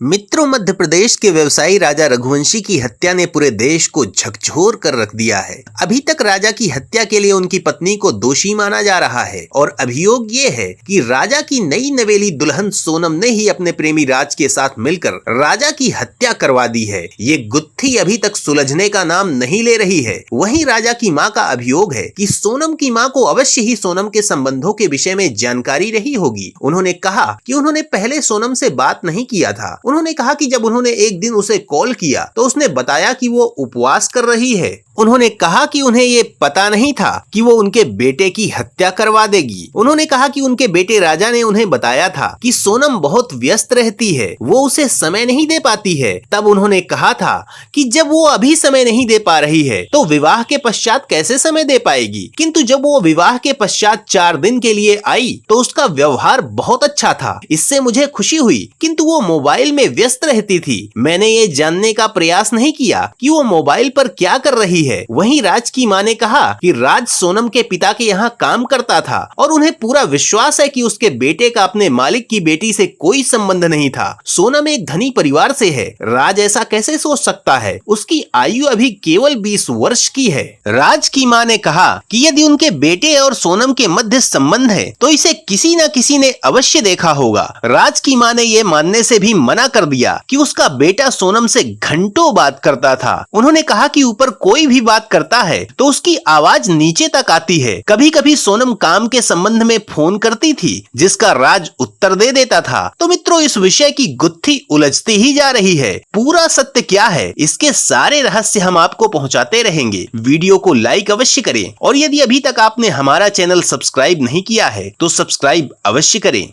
मित्रों, मध्य प्रदेश के व्यवसायी राजा रघुवंशी की हत्या ने पूरे देश को झकझोर कर रख दिया है। अभी तक राजा की हत्या के लिए उनकी पत्नी को दोषी माना जा रहा है और अभियोग ये है कि राजा की नई नवेली दुल्हन सोनम ने ही अपने प्रेमी राज के साथ मिलकर राजा की हत्या करवा दी है। ये गुत्थी अभी तक सुलझने का नाम नहीं ले रही है। वहीं राजा की मां का अभियोग है कि सोनम की मां को अवश्य ही सोनम के संबंधों के विषय में जानकारी रही होगी। उन्होंने कहा कि उन्होंने पहले सोनम से बात नहीं किया था। उन्होंने कहा कि जब उन्होंने एक दिन उसे कॉल किया तो उसने बताया कि वो उपवास कर रही है। उन्होंने कहा कि उन्हें ये पता नहीं था कि वो उनके बेटे की हत्या करवा देगी। उन्होंने कहा कि उनके बेटे राजा ने उन्हें बताया था कि सोनम बहुत व्यस्त रहती है, वो उसे समय नहीं दे पाती है। तब उन्होंने कहा था कि जब वो अभी समय नहीं दे पा रही है तो विवाह के पश्चात कैसे समय दे पाएगी। किंतु जब वो विवाह के पश्चात 4 दिन के लिए आई तो उसका व्यवहार बहुत अच्छा था, इससे मुझे खुशी हुई। किंतु वो मोबाइल में व्यस्त रहती थी। मैंने ये जानने का प्रयास नहीं किया कि वो मोबाइल पर क्या कर रही है। वहीं राज की मां ने कहा कि राज सोनम के पिता के यहाँ काम करता था और उन्हें पूरा विश्वास है कि उसके बेटे का अपने मालिक की बेटी से कोई संबंध नहीं था। सोनम एक धनी परिवार से है। राज ऐसा कैसे सोच सकता है? उसकी आयु अभी केवल 20 वर्ष की है। राज की मां ने कहा कि यदि उनके बेटे और सोनम के मध्य संबंध है तो इसे किसी न किसी ने अवश्य देखा होगा। राज की मां ने यह मानने से भी मना कर दिया कि उसका बेटा सोनम से घंटों बात करता था। उन्होंने कहा कि ऊपर कोई भी बात करता है तो उसकी आवाज नीचे तक आती है। कभी कभी सोनम काम के संबंध में फोन करती थी जिसका राज उत्तर दे देता था। तो मित्रों, इस विषय की गुत्थी उलझती ही जा रही है। पूरा सत्य क्या है, इसके सारे रहस्य हम आपको पहुंचाते रहेंगे। वीडियो को लाइक अवश्य करें और यदि अभी तक आपने हमारा चैनल सब्सक्राइब नहीं किया है तो सब्सक्राइब अवश्य करें।